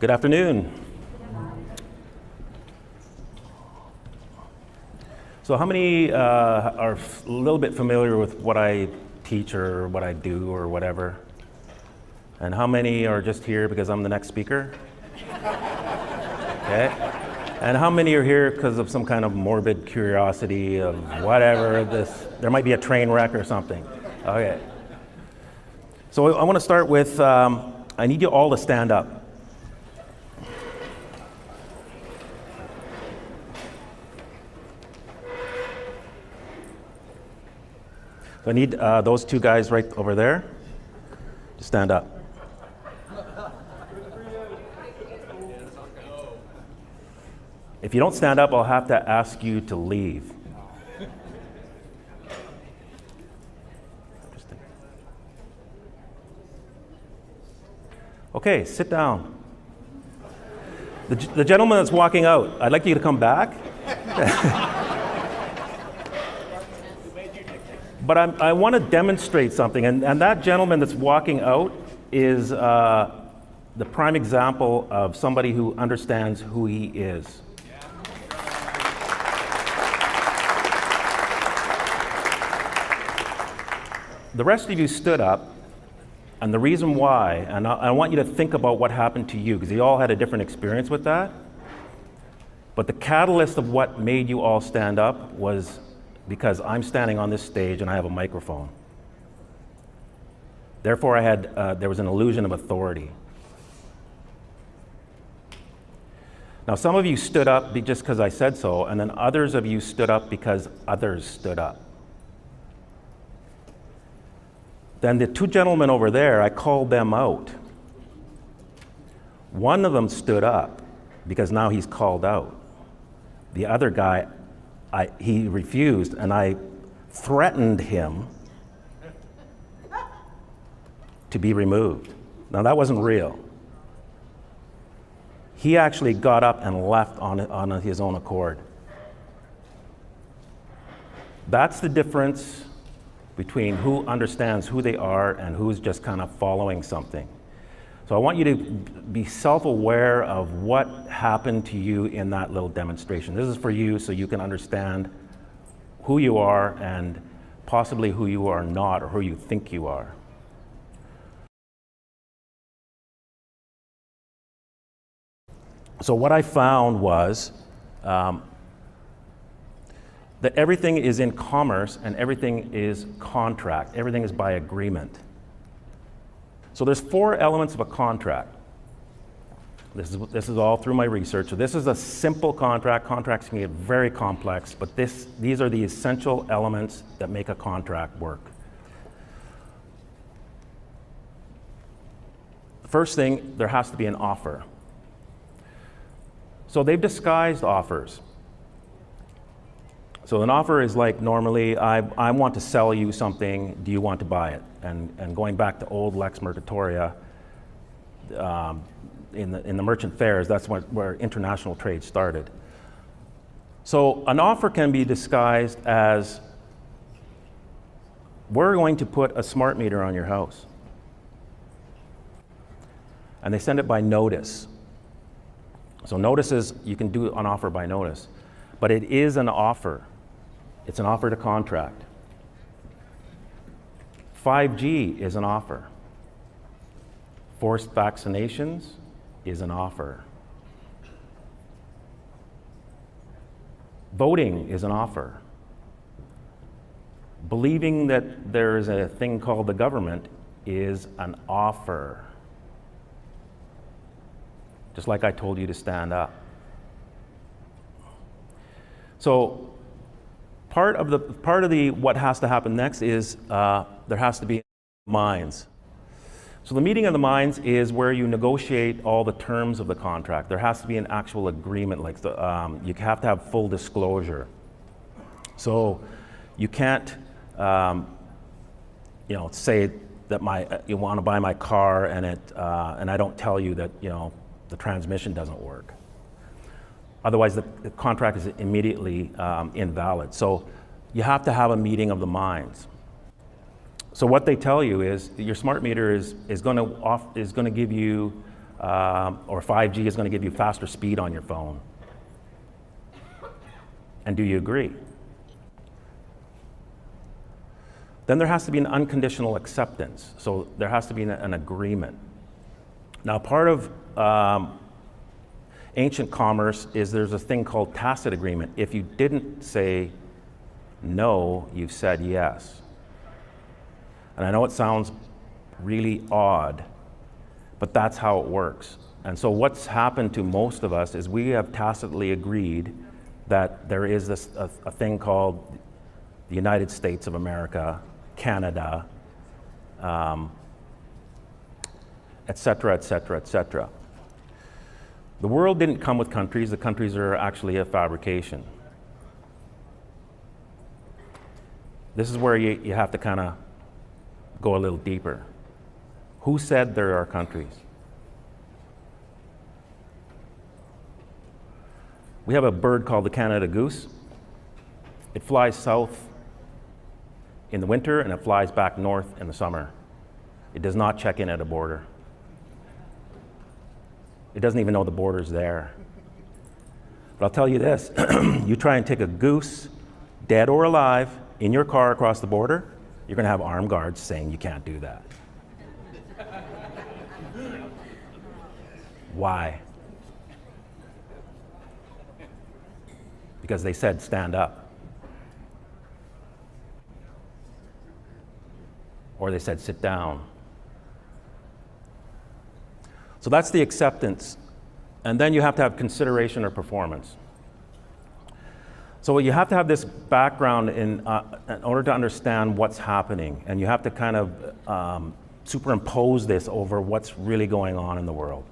Good afternoon. So how many are a little bit familiar with what I teach or what I do or whatever? And how many are just here because I'm the next speaker? Okay. And how many are here because of some kind of morbid curiosity of whatever this, there might be a train wreck or something? Okay. So I want to start with, I need you all to stand up. So I need those two guys right over there to stand up. If you don't stand up, I'll have to ask you to leave. Okay, sit down. The gentleman that's walking out, I'd like you to come back. But I want to demonstrate something, and that gentleman that's walking out is the prime example of somebody who understands who he is. The rest of you stood up, and the reason why, and I want you to think about what happened to you, because you all had a different experience with that, but the catalyst of what made you all stand up was because I'm standing on this stage and I have a microphone. Therefore, there was an illusion of authority. Now, some of you stood up just because I said so, and then others of you stood up because others stood up. Then the two gentlemen over there, I called them out. One of them stood up because now he's called out. The other guy, he refused, and I threatened him to be removed. Now, that wasn't real. He actually got up and left on his own accord. That's the difference between who understands who they are and who's just kind of following something. So I want you to be self-aware of what happened to you in that little demonstration. This is for you so you can understand who you are and possibly who you are not or who you think you are. So what I found was that everything is in commerce and everything is contract. Everything is by agreement. So there's 4 elements of a contract. This is all through my research. So this is a simple contract. Contracts can get very complex, but these are the essential elements that make a contract work. The first thing, there has to be an offer. So they've disguised offers. So an offer is like normally, I want to sell you something, do you want to buy it? And going back to old Lex Mercatoria, in the merchant fairs, that's where international trade started. So an offer can be disguised as, we're going to put a smart meter on your house. And they send it by notice. So notices, you can do an offer by notice, but it is an offer. It's an offer to contract. 5G is an offer. Forced vaccinations is an offer. Voting is an offer. Believing that there is a thing called the government is an offer. Just like I told you to stand up. So part of the what has to happen next is there has to be minds. So the meeting of the minds is where you negotiate all the terms of the contract. There has to be an actual agreement, like you have to have full disclosure. So you can't, say that you want to buy my car and I don't tell you that the transmission doesn't work. Otherwise, the contract is immediately invalid. So you have to have a meeting of the minds. So what they tell you is your smart meter is going to give you or 5G is going to give you faster speed on your phone. And do you agree? Then there has to be an unconditional acceptance. So there has to be an agreement. Now, part of ancient commerce is there's a thing called tacit agreement. If you didn't say no, you've said yes. And I know it sounds really odd, but that's how it works. And so what's happened to most of us is we have tacitly agreed that there is a thing called the United States of America, Canada, et cetera, et cetera, et cetera. The world didn't come with countries. The countries are actually a fabrication. This is where you have to kind of go a little deeper. Who said there are countries? We have a bird called the Canada goose. It flies south in the winter and it flies back north in the summer. It does not check in at a border. It doesn't even know the border's there. But I'll tell you this, you try and take a goose, dead or alive, in your car across the border, you're going to have armed guards saying you can't do that. Why? Because they said stand up. Or they said sit down. So that's the acceptance. And then you have to have consideration or performance. So you have to have this background in order to understand what's happening. And you have to kind of superimpose this over what's really going on in the world.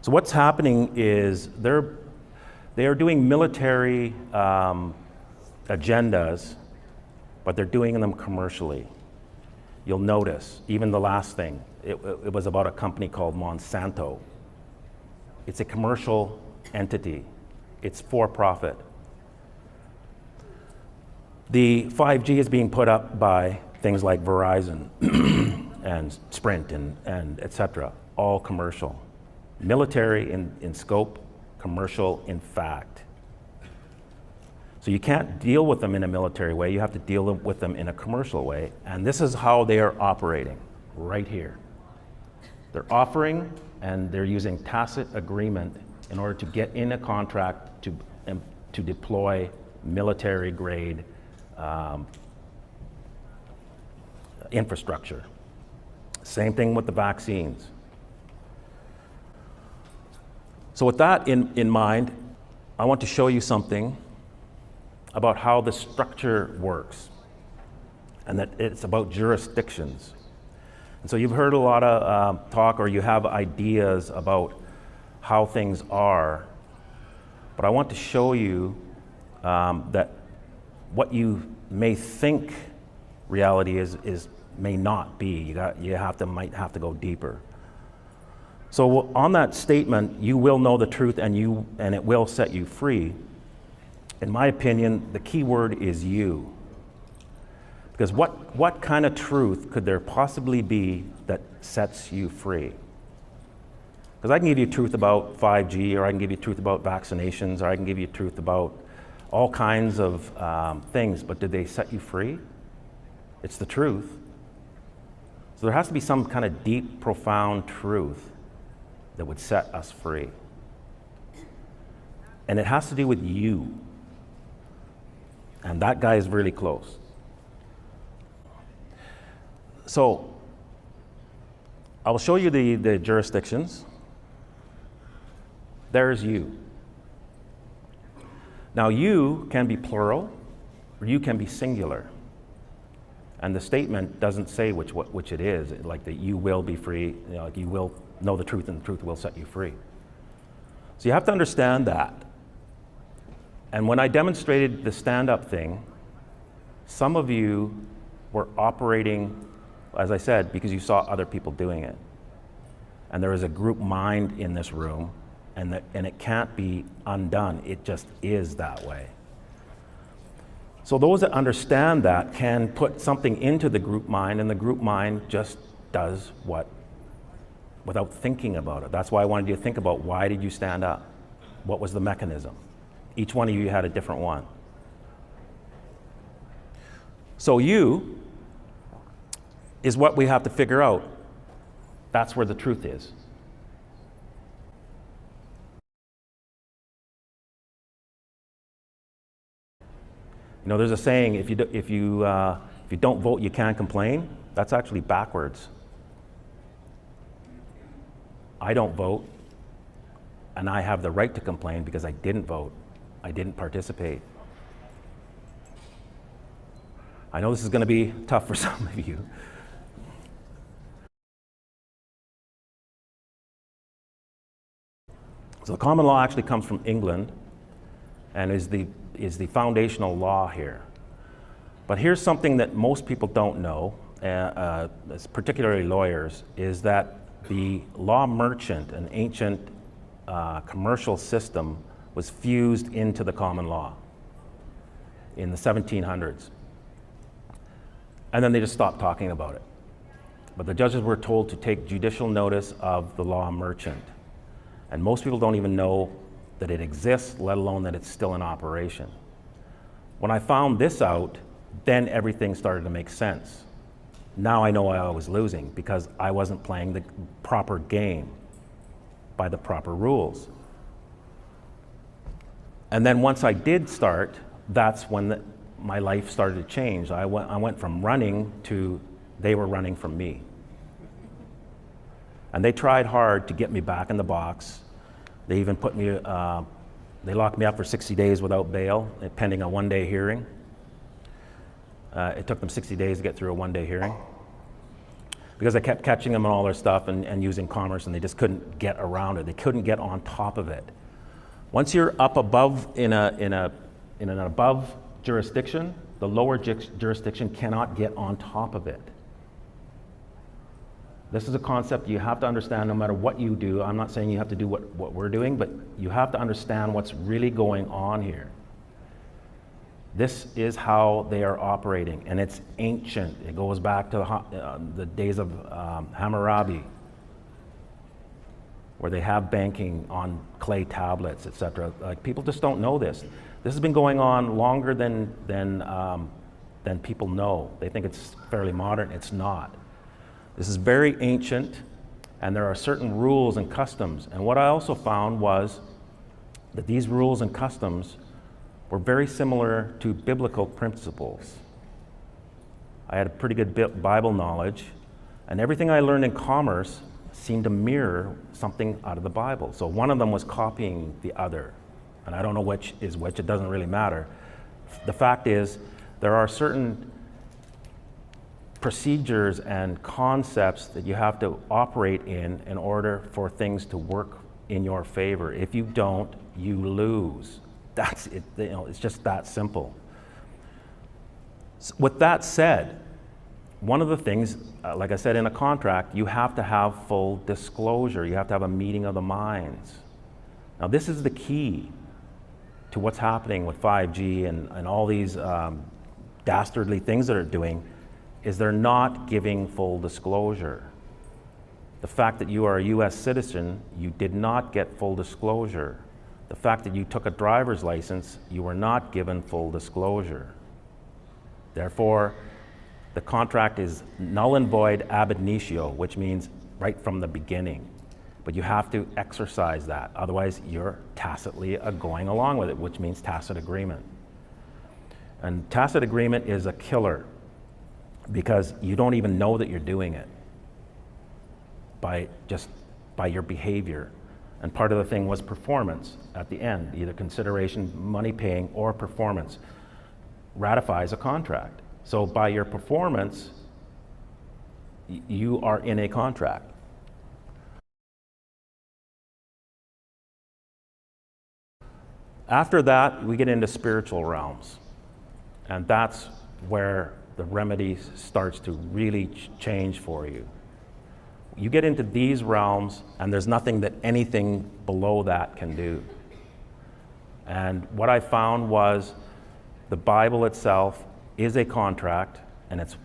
So what's happening is they are doing military agendas, but they're doing them commercially. You'll notice, even the last thing, it was about a company called Monsanto. It's a commercial entity. It's for profit. The 5G is being put up by things like Verizon and Sprint and et cetera, all commercial. Military in scope, commercial in fact. So you can't deal with them in a military way, you have to deal with them in a commercial way, and this is how they are operating, right here. They're offering and they're using tacit agreement in order to get in a contract to deploy military grade infrastructure. Same thing with the vaccines. So with that in mind, I want to show you something about how the structure works, and that it's about jurisdictions. And so you've heard a lot of talk, or you have ideas about how things are, but I want to show you that what you may think reality is may not be. Might have to go deeper. So on that statement, you will know the truth and it will set you free. In my opinion, the key word is you. Because what kind of truth could there possibly be that sets you free? Because I can give you truth about 5G, or I can give you truth about vaccinations, or I can give you truth about all kinds of things, but did they set you free? It's the truth. So there has to be some kind of deep, profound truth that would set us free. And it has to do with you. And that guy is really close. So I will show you the jurisdictions. There's you. Now you can be plural, or you can be singular. And the statement doesn't say which it is, like that you will be free, like you will know the truth and the truth will set you free. So you have to understand that. And when I demonstrated the stand-up thing, some of you were operating, as I said, because you saw other people doing it. And there is a group mind in this room, and it can't be undone. It just is that way. So those that understand that can put something into the group mind, and the group mind just does what without thinking about it. That's why I wanted you to think about, why did you stand up? What was the mechanism? Each one of you had a different one. So you is what we have to figure out. That's where the truth is. You know, there's a saying, if you don't vote, you can't complain. That's actually backwards. I don't vote, and I have the right to complain because I didn't vote. I didn't participate. I know this is going to be tough for some of you. So the common law actually comes from England and is the foundational law here. But here's something that most people don't know, particularly lawyers, is that the law merchant, an ancient commercial system, was fused into the common law in the 1700s. And then they just stopped talking about it. But the judges were told to take judicial notice of the law merchant. And most people don't even know that it exists, let alone that it's still in operation. When I found this out, then everything started to make sense. Now I know I was losing because I wasn't playing the proper game by the proper rules. And then once I did start, that's when my life started to change. I went from running to they were running from me. And they tried hard to get me back in the box. They even put me, they locked me up for 60 days without bail, pending a one-day hearing. It took them 60 days to get through a one-day hearing because I kept catching them on all their stuff and using commerce, and they just couldn't get around it. They couldn't get on top of it. Once you're up above in an above jurisdiction, the lower jurisdiction cannot get on top of it. This is a concept you have to understand no matter what you do. I'm not saying you have to do what we're doing, but you have to understand what's really going on here. This is how they are operating, and it's ancient. It goes back to the days of Hammurabi, where they have banking on clay tablets, etc. Like, people just don't know this. This has been going on longer than people know. They think it's fairly modern. It's not. This is very ancient, and there are certain rules and customs. And what I also found was that these rules and customs were very similar to biblical principles. I had a pretty good Bible knowledge, and everything I learned in commerce seemed to mirror something out of the Bible. So one of them was copying the other. And I don't know which is which, it doesn't really matter. The fact is, there are certain procedures and concepts that you have to operate in order for things to work in your favor. If you don't, you lose. That's it. You know, it's just that simple. So with that said, one of the things, like I said, in a contract, you have to have full disclosure. You have to have a meeting of the minds. Now, this is the key to what's happening with 5G and all these dastardly things that are doing, is they're not giving full disclosure. The fact that you are a US citizen, you did not get full disclosure. The fact that you took a driver's license, you were not given full disclosure. Therefore, the contract is null and void ab initio, which means right from the beginning. But you have to exercise that, otherwise you're tacitly going along with it, which means tacit agreement. And tacit agreement is a killer, because you don't even know that you're doing it by your behavior. And part of the thing was performance at the end, either consideration, money paying, or performance ratifies a contract. So by your performance, you are in a contract. After that, we get into spiritual realms, and that's where the remedy starts to really change for you. You get into these realms, and there's nothing that anything below that can do. And what I found was the Bible itself is a contract, and it's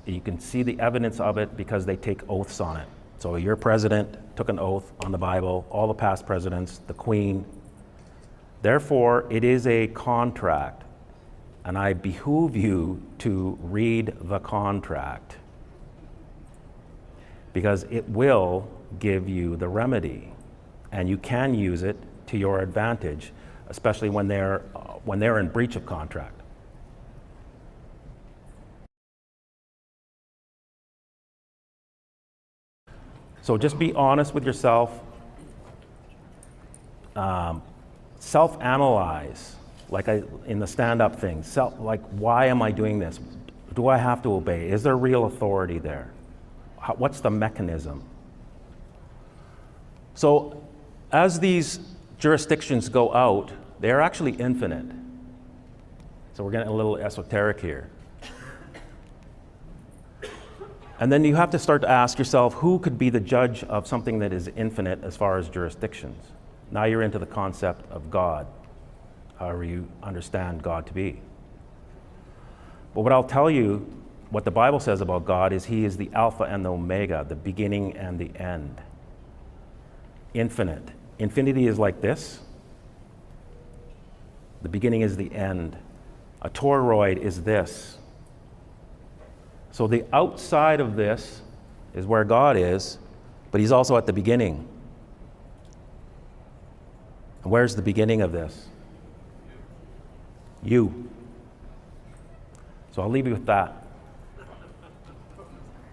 you can see the evidence of it because they take oaths on it. So your president took an oath on the Bible, all the past presidents, the Queen. Therefore, it is a contract, and I behoove you to read the contract because it will give you the remedy, and you can use it to your advantage, especially when they're in breach of contract. So just be honest with yourself. Self-analyze, like in the stand-up thing. Like, why am I doing this? Do I have to obey? Is there real authority there? What's the mechanism? So as these jurisdictions go out, they're actually infinite. So we're getting a little esoteric here. And then you have to start to ask yourself, who could be the judge of something that is infinite as far as jurisdictions? Now you're into the concept of God, however you understand God to be. But what I'll tell you, what the Bible says about God is He is the Alpha and the Omega, the beginning and the end. Infinite. Infinity is like this. The beginning is the end. A toroid is this. So the outside of this is where God is, but He's also at the beginning. And where's the beginning of this? You. So I'll leave you with that.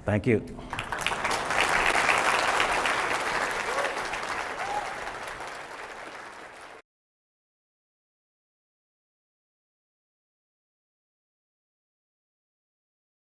Thank you.